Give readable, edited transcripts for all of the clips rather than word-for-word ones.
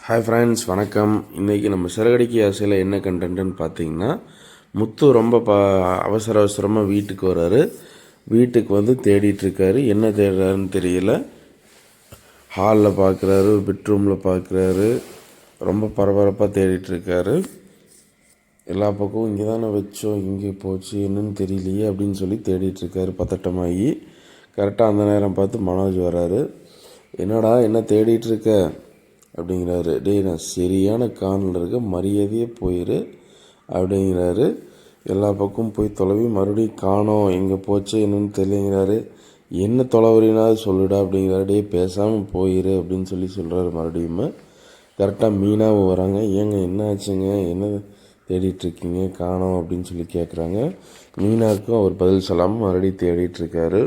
Hi friends, வணக்கம். இன்றைக்கி நம்ம சிறகடிக்க ஆசையில் என்ன கண்டென்ட்டுன்னு பார்த்தீங்கன்னா, முத்து ரொம்ப அவசர அவசரமாக வீட்டுக்கு வர்றாரு. வீட்டுக்கு வந்து தேடிட்டுருக்காரு. என்ன தேடுறாருன்னு தெரியல. ஹாலில் பார்க்குறாரு, பெட்ரூமில் பார்க்குறாரு. ரொம்ப பரபரப்பாக தேடிட்டுருக்காரு. எல்லா பக்கமும் இங்கே தானே வச்சோம், இங்கே போச்சு, என்னன்னு தெரியலையே அப்படின்னு சொல்லி தேடிட்டுருக்காரு பதட்டமாகி. கரெக்டாக அந்த நேரம் பார்த்து மனோஜ் வர்றாரு. என்னடா என்ன தேடிட்டுருக்க அப்படிங்கிறாரு. டேய், நான் சரியான காணில் இருக்க, மரியாதையே போயிரு அப்படிங்கிறாரு. எல்லா பக்கமும் போய் தொலைவி மறுபடியும் காணோம், எங்கே போச்சு என்னன்னு தெரியலைங்கிறாரு. என்ன தொலைவரினாவது சொல்லுடா அப்படிங்கிறாரு. டே, பேசாமல் போயிரு அப்படின்னு சொல்கிறாரு மறுபடியும். கரெக்டாக மீனாவும் வராங்க. ஏங்க என்ன ஆச்சுங்க, என்ன தேடிட்டுருக்கீங்க, காணோம் அப்படின்னு சொல்லி கேட்குறாங்க. மீனாவுக்கும் அவர் பதில் சொல்லாமல் மறுபடியும் தேடிட்டுருக்காரு.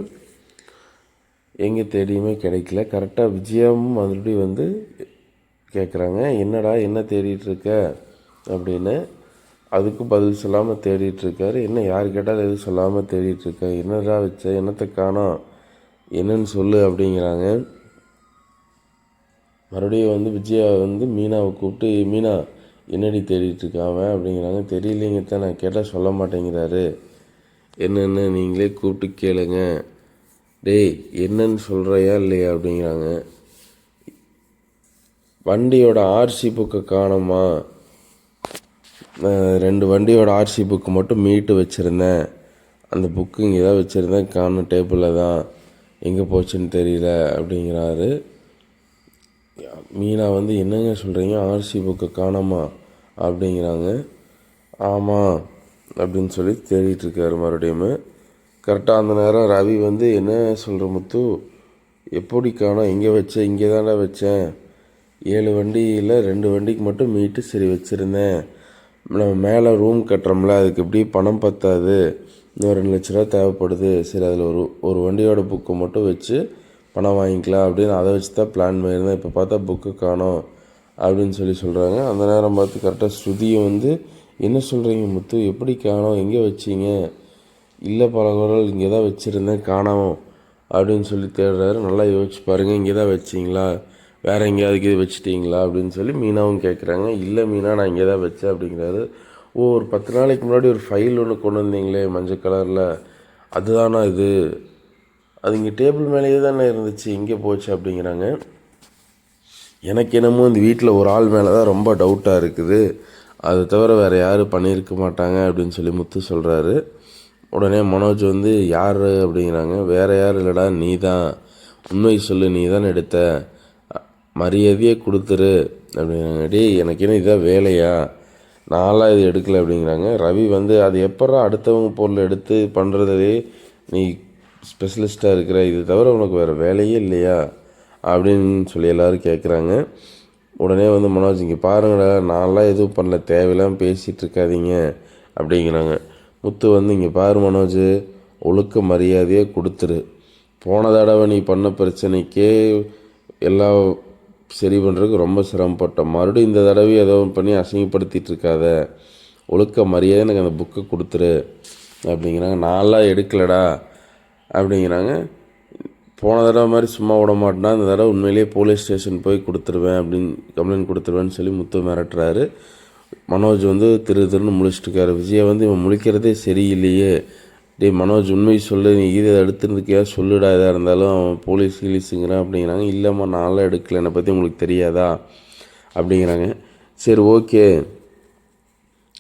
எங்கே தேடியுமே கிடைக்கல. கரெக்டாக விஜயாவும் மறுபடியும் வந்து கேட்குறாங்க, என்னடா என்ன தேடிட்டுருக்க அப்படின்னு. அதுக்கும் பதில் சொல்லாமல் தேடிட்டுருக்காரு. என்ன யார் கேட்டாலும் எதுவும் சொல்லாமல் தேடிட்டுருக்க, என்னடா வச்ச, என்னத்தை காணோம், என்னன்னு சொல்லு அப்படிங்கிறாங்க. மறுபடியும் வந்து விஜயா வந்து மீனாவை கூப்பிட்டு, மீனா என்னடி தேடிட்டுருக்காவ அப்படிங்கிறாங்க. தெரியலைங்கத்தான், நான் கேட்டால் சொல்ல மாட்டேங்கிறாரு. என்னென்னு நீங்களே கூப்பிட்டு கேளுங்க. டேய், என்னன்னு சொல்கிறையா இல்லையா அப்படிங்கிறாங்க. வண்டியோட ஆர்சி புக்கை காணுமா, 2 வண்டியோட ஆர்சி புக்கு மட்டும் மீட்டு வச்சுருந்தேன். அந்த புக்கு இங்கே தான் வச்சுருந்தேன், காணும் டேபிளில் தான், எங்கே போச்சுன்னு தெரியல அப்படிங்கிறாரு. மீனா வந்து என்னங்க சொல்கிறீங்க, ஆர்சி புக்கை காணோமா அப்படிங்கிறாங்க. ஆமாம் அப்படின்னு சொல்லி தேடிட்டுருக்காரு மறுபடியும். கரெக்டாக அந்த நேரம் ரவி வந்து, என்ன சொல்கிற முத்து, எப்படி காணோம், எங்கே வச்சேன், இங்கே தானே வச்சேன், 7 வண்டியில் 2 வண்டிக்கு மட்டும் மீட்டு சரி வச்சுருந்தேன். நம்ம மேலே ரூம் கட்டுறோம்ல, அதுக்கு எப்படி பணம் பத்தாது, இன்னும் 2 லட்ச ரூபா தேவைப்படுது. சரி, அதில் ஒரு வண்டியோட புக்கை மட்டும் வச்சு பணம் வாங்கிக்கலாம் அப்படின்னு அதை வச்சு தான் பிளான் பண்ணியிருந்தேன். இப்போ பார்த்தா புக்கு காணோம் அப்படின்னு சொல்கிறாங்க. அந்த நேரம் பார்த்து கரெக்டாக ஸ்ருதியை வந்து, என்ன சொல்கிறீங்க முத்து, எப்படி காணோம், எங்கே வச்சிங்க, இல்லை பல குரல் இங்கே தான் வச்சுருந்தேன், காணோம் அப்படின்னு சொல்லி தேடுறாரு. நல்லா யோசிச்சு பாருங்கள், இங்கே தான் வச்சிங்களா, வேறு எங்கேயாவது இது வச்சுட்டிங்களா அப்படின்னு சொல்லி மீனாவும் கேட்குறாங்க. இல்லை மீனா, நான் இங்கே தான் வச்சேன் அப்படிங்கிறாரு. ஒரு 10 நாளைக்கு முன்னாடி ஒரு ஃபைல் ஒன்று கொண்டு வந்தீங்களே மஞ்சள் கலரில், அதுதானா இது, அது இங்கே டேபிள் மேலேயே தானே இருந்துச்சு, இங்கே போச்சு அப்படிங்கிறாங்க. எனக்கு என்னமோ இந்த வீட்டில் ஒரு ஆள் மேலே தான் ரொம்ப டவுட்டாக இருக்குது, அதை தவிர வேறு யாரும் பண்ணியிருக்க மாட்டாங்க அப்படின்னு சொல்லி முத்து சொல்கிறாரு. உடனே மனோஜ் வந்து, யார் அப்படிங்கிறாங்க. வேறு யார் இல்லைடா, நீ தான், உண்மை சொல்லு, நீ தான் எடுத்த, மரியாதையே கொடுத்துரு அப்படிங்கிறாங்க. டேய், எனக்கு என்ன இதான் வேலையா, நான்லாம் இது எடுக்கலை அப்படிங்கிறாங்க. ரவி வந்து, அது எப்படா அடுத்தவங்க பொருள் எடுத்து பண்ணுறதே நீ ஸ்பெஷலிஸ்ட்டாக இருக்கிற, இது தவிர உனக்கு வேறு வேலையே இல்லையா அப்படின்னு சொல்லி எல்லோரும் கேட்குறாங்க. உடனே வந்து மனோஜ், இங்கே பாருங்கடா, நான்லாம் எதுவும் பண்ணல, தேவையில்லாமல் பேசிகிட்டு இருக்காதீங்க அப்படிங்கிறாங்க. முத்து வந்து, இங்கே பாரு மனோஜ், ஒழுக்க மரியாதையே கொடுத்துரு, போன தடவை நீ பண்ண பிரச்சனைக்கே எல்லாம் சரி பண்ணுறதுக்கு ரொம்ப சிரமப்பட்டோம், மறுபடியும் இந்த தடவை ஏதோ பண்ணி அசிங்கப்படுத்திகிட்டு இருக்காத, ஒழுக்க மரியாதை எனக்கு அந்த புக்கை கொடுத்துரு அப்படிங்கிறாங்க. நான்லாம் எடுக்கலடா அப்படிங்கிறாங்க. போன தடவை மாதிரி சும்மா விட மாட்டேன்னா, இந்த தடவை உண்மையிலேயே போலீஸ் ஸ்டேஷன் போய் கொடுத்துருவேன் அப்படின்னு கம்ப்ளைண்ட் கொடுத்துருவேன்னு சொல்லி முத்து மிரட்டுறாரு. மனோஜ் வந்து திருன்னு முழிச்சிட்டுருக்காரு. விஜயை வந்து, இவன் முழிக்கிறதே சரியில்லையே, டே மனோஜ் உண்மை சொல்லு, நீ இதை எடுத்துருந்துக்கியா சொல்லுடா, எதாக இருந்தாலும் அவன் போலீஸ் கீலீஸுங்கிறான் அப்படிங்கிறாங்க. இல்லைம்மா, நான்லாம் எடுக்கலை, என்னை பற்றி உங்களுக்கு தெரியாதா அப்படிங்கிறாங்க. சரி, ஓகே,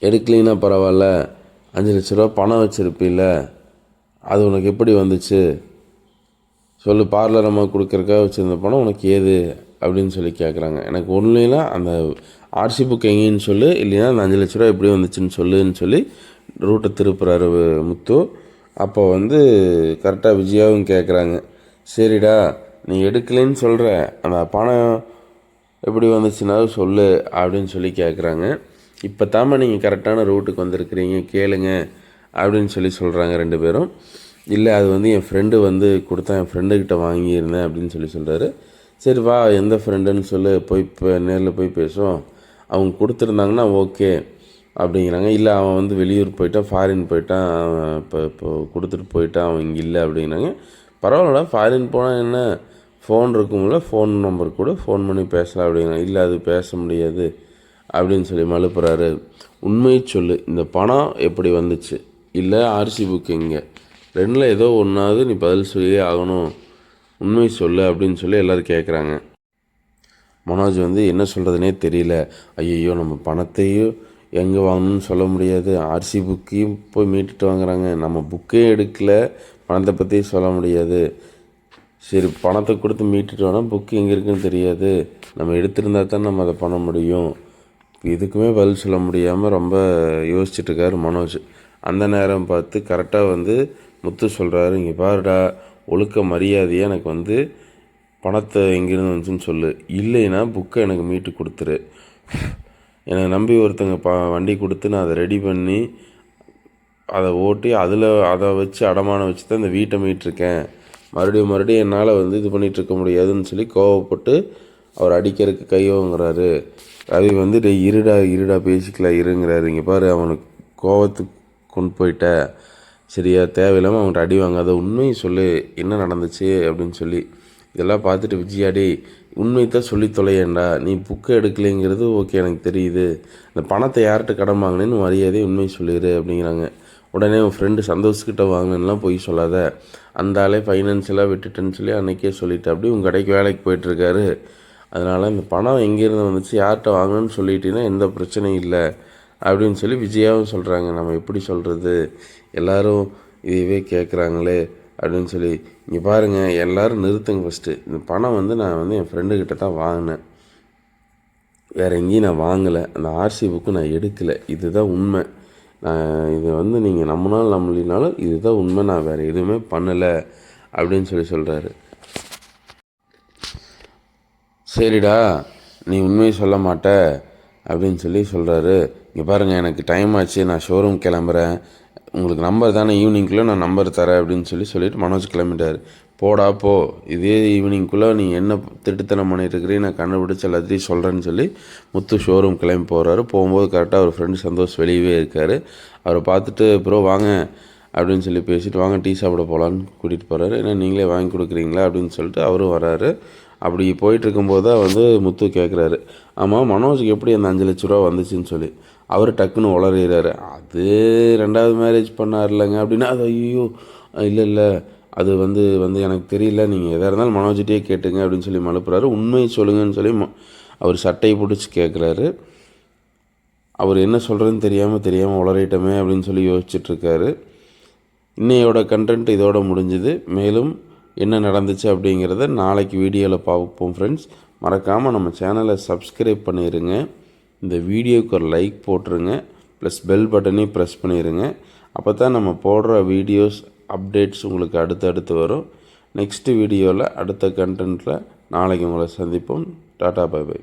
எடுக்கலைன்னா பரவாயில்ல, 5 லட்ச ரூபா பணம் வச்சுருப்பில்ல, அது உனக்கு எப்படி வந்துச்சு சொல்லு, பார்லர் அம்மா கொடுக்குறக்காக வச்சுருந்த பணம் உனக்கு ஏது அப்படின்னு சொல்லி கேட்குறாங்க. எனக்கு ஒன்றுனா அந்த ஆர்சி புக் எங்கேன்னு சொல்லு, இல்லைன்னா அந்த 5 லட்ச ரூபா எப்படி வந்துச்சுன்னு சொல்லுன்னு சொல்லி ரூட்டை திருப்புறாரு முத்து. அப்போ வந்து கரெக்டாக விஜயாவும் கேட்குறாங்க, சரிடா நீ எடுக்கலைன்னு சொல்கிற, அந்த பணம் எப்படி வந்துச்சுனாலும் சொல்லு அப்படின்னு சொல்லி கேட்குறாங்க. இப்போ தாம்மா நீங்கள் கரெக்டான ரூட்டுக்கு வந்திருக்கிறீங்க, கேளுங்க அப்படின்னு சொல்கிறாங்க 2 பேரும். இல்லை, அது வந்து என் ஃப்ரெண்டு வந்து கொடுத்தா, என் ஃப்ரெண்டுக்கிட்ட வாங்கியிருந்தேன் அப்படின்னு சொல்கிறாரு. சரி வா, எந்த ஃப்ரெண்டுன்னு சொல்லு, போய் இப்போ நேரில் போய் பேசுவோம், அவங்க கொடுத்துருந்தாங்கன்னா ஓகே அப்படிங்கிறாங்க. இல்லை, அவன் வந்து வெளியூர் போயிட்டான், ஃபாரின் போயிட்டான், இப்போ கொடுத்துட்டு போயிட்டான், அவன் இங்கே இல்லை அப்படிங்கிறாங்க. பரவாயில்லடா, ஃபாரின் போனால் என்ன, ஃபோன் இருக்கும்ல, ஃபோன் நம்பர் கூட ஃபோன் பண்ணி பேசலாம் அப்படிங்கிறாங்க. இல்லை அது பேச முடியாது அப்படின்னு சொல்லி மழுப்புறாரு. உண்மையை சொல்லு, இந்த பணம் எப்படி வந்துச்சு, இல்லை ஆர்சி புக் எங்கே, ரெண்டில் ஏதோ ஒன்றாவது நீ பதில் சொல்லியே ஆகணும், உண்மை சொல்லு அப்படின்னு சொல்லி எல்லோரும் கேட்குறாங்க. மனோஜ் வந்து என்ன சொல்கிறதுனே தெரியல. ஐயோ நம்ம பணத்தையும் எங்கே வாங்கணும்னு சொல்ல முடியாது, ஆர்சி புக்கையும் போய் மீட்டுட்டு வாங்குறாங்க, நம்ம புக்கே எடுக்கலை, பணத்தை பற்றியும் சொல்ல முடியாது. சரி பணத்தை கொடுத்து மீட்டுட்டு வேணால் புக்கு எங்கே இருக்குன்னு தெரியாது, நம்ம எடுத்திருந்தா தான் நம்ம அதை பண்ண முடியும். இதுக்குமே பதில் சொல்ல முடியாமல் ரொம்ப யோசிச்சுட்ருக்காரு மனோஜ். அந்த நேரம் பார்த்து கரெக்டாக வந்து முத்து சொல்கிறாரு, இங்கே பாருடா, ஒழுக்க மரியாதையாக எனக்கு வந்து பணத்தை எங்கேருந்து வந்துச்சுன்னு சொல்லு, இல்லைன்னா புக்கை எனக்கு மீட்டு கொடுத்துரு. எனக்கு நம்பி ஒருத்தங்க வண்டி கொடுத்து நான் அதை ரெடி பண்ணி அதை ஓட்டி அதை வச்சு அடமானம் வச்சு தான் இந்த வீட்டை மீட்டிருக்கேன். மறுபடியும் என்னால் வந்து இது பண்ணிகிட்ருக்க முடியாதுன்னு சொல்லி கோவப்பட்டு அவர் அடிக்கிறதுக்கு கை வாங்குறாரு. ரவி வந்து இருடா பேசிக்கலாம் இருங்கிறாரு. இங்கே பாரு, அவனுக்கு கோவத்துக்கு கொண்டு போயிட்ட சரியா, தேவையில்லாமல் அவன்கிட்ட அடி வாங்காத, உண்மையை சொல்லு என்ன நடந்துச்சு அப்படின்னு சொல்லி. இதெல்லாம் பார்த்துட்டு விஜயாடி, உண்மை தான் சொல்லி தொலையேண்டா, நீ புக்கை எடுக்கலைங்கிறது ஓகே எனக்கு தெரியுது, இந்த பணத்தை யார்கிட்ட கடன் வாங்கினேன்னு மரியாதையை உண்மை சொல்லிடு அப்படிங்கிறாங்க. உடனே உன் ஃப்ரெண்டு சந்தோஷ்கிட்ட வாங்கினேன்லாம் போய் சொல்லாத, அந்த ஆளே ஃபைனான்ஷியலாக விட்டுட்டேன்னு சொல்லி அன்றைக்கே சொல்லிவிட்டு அப்படி உங்கள் கடைக்கு வேலைக்கு போயிட்டுருக்காரு. அதனால் இந்த பணம் எங்கேருந்து வந்துச்சு, யார்கிட்ட வாங்கணும்னு சொல்லிட்டீங்கன்னா எந்த பிரச்சனையும் இல்லை அப்படின்னு சொல்லி விஜயாவும் சொல்கிறாங்க. நம்ம எப்படி சொல்கிறது, எல்லோரும் இதுவே கேட்குறாங்களே அப்படின்னு சொல்லி. இங்கே பாருங்கள் எல்லோரும் நிறுத்துங்க ஃபஸ்ட்டு, இந்த பணம் வந்து நான் வந்து என் ஃப்ரெண்டுக்கிட்ட தான் வாங்கினேன், வேறு எங்கேயும் நான் வாங்கலை, அந்த ஆர்சி புக்கு நான் எடுக்கலை, இதுதான் உண்மை. நான் இதை வந்து நீங்கள் நம்பினாலும் நம்பலினாலும் இதுதான் உண்மை, நான் வேறு எதுவுமே பண்ணலை அப்படின்னு சொல்கிறாரு. சரிடா நீ உண்மையை சொல்ல மாட்ட அப்படின்னு சொல்கிறாரு. இங்கே பாருங்கள் எனக்கு டைம் ஆச்சு, நான் ஷோரூம் கிளம்புறேன், உங்களுக்கு நம்பர் தானே, ஈவினிங்குள்ளே நான் நம்பர் தரேன் அப்படின்னு சொல்லிட்டு மனோஜ் கிளம்பிட்டார். போடா போ, இதே ஈவினிங்குள்ளே நீ என்ன திருட்டுத்தனம் பண்ணிட்டுருக்கிறீ நான் கண்டுபிடிச்சி எல்லாத்தையும் சொல்கிறேன்னு சொல்லி முத்து ஷோரூம் கிளம்பி போகிறாரு. போகும்போது கரெக்டாக அவர் ஃப்ரெண்டு சந்தோஷ் வெளியவே இருக்கார். அவரை பார்த்துட்டு ப்ரோ வாங்க அப்படின்னு சொல்லி பேசிட்டு, வாங்க டீ சாப்பிட போகலான்னு கூட்டிகிட்டு போகிறாரு. ஏன்னா நீங்களே வாங்கி கொடுக்குறீங்களா அப்படின்னு சொல்லிட்டு அவரும் வராரு. அப்படி போயிட்டுருக்கும்போது தான் வந்து முத்து கேட்குறாரு, ஆமாம் மனோஜுக்கு எப்படி அந்த 5 லட்ச ரூபா வந்துச்சுன்னு சொல்லி. அவர் டக்குன்னு உளறிறாரு, அது 2வது மேரேஜ் பண்ணார் இல்லைங்க அப்படின்னா. அது ஐயோ இல்லை அது வந்து எனக்கு தெரியல, நீங்கள் எதாக இருந்தாலும் மனோஜிட்டே கேட்டுங்க அப்படின்னு சொல்லி மழுப்புறாரு. உண்மையை சொல்லுங்கன்னு சொல்லி அவர் சட்டையை பிடிச்சி கேட்குறாரு. அவர் என்ன சொல்கிறதுன்னு தெரியாமல் உளறிட்டோமே அப்படின்னு சொல்லி யோசிச்சுட்ருக்காரு. இன்னையோட கண்டென்ட் இதோட முடிஞ்சுது. மேலும் என்ன நடந்துச்சு அப்படிங்கிறத நாளைக்கு வீடியோவில் பார்ப்போம் ஃப்ரெண்ட்ஸ். மறக்காமல் நம்ம சேனலை சப்ஸ்கிரைப் பண்ணிடுங்க, இந்த வீடியோவுக்கு ஒரு லைக் போட்டுருங்க, ப்ளஸ் பெல் பட்டனையும் ப்ரெஸ் பண்ணிடுங்க. அப்போ தான் நம்ம போடுற வீடியோஸ் அப்டேட்ஸ் உங்களுக்கு அடுத்தடுத்து வரும். நெக்ஸ்ட்டு வீடியோவில் அடுத்த கண்டென்ட்டில் நாளைக்கு உங்களை சந்திப்போம். Tata bye by.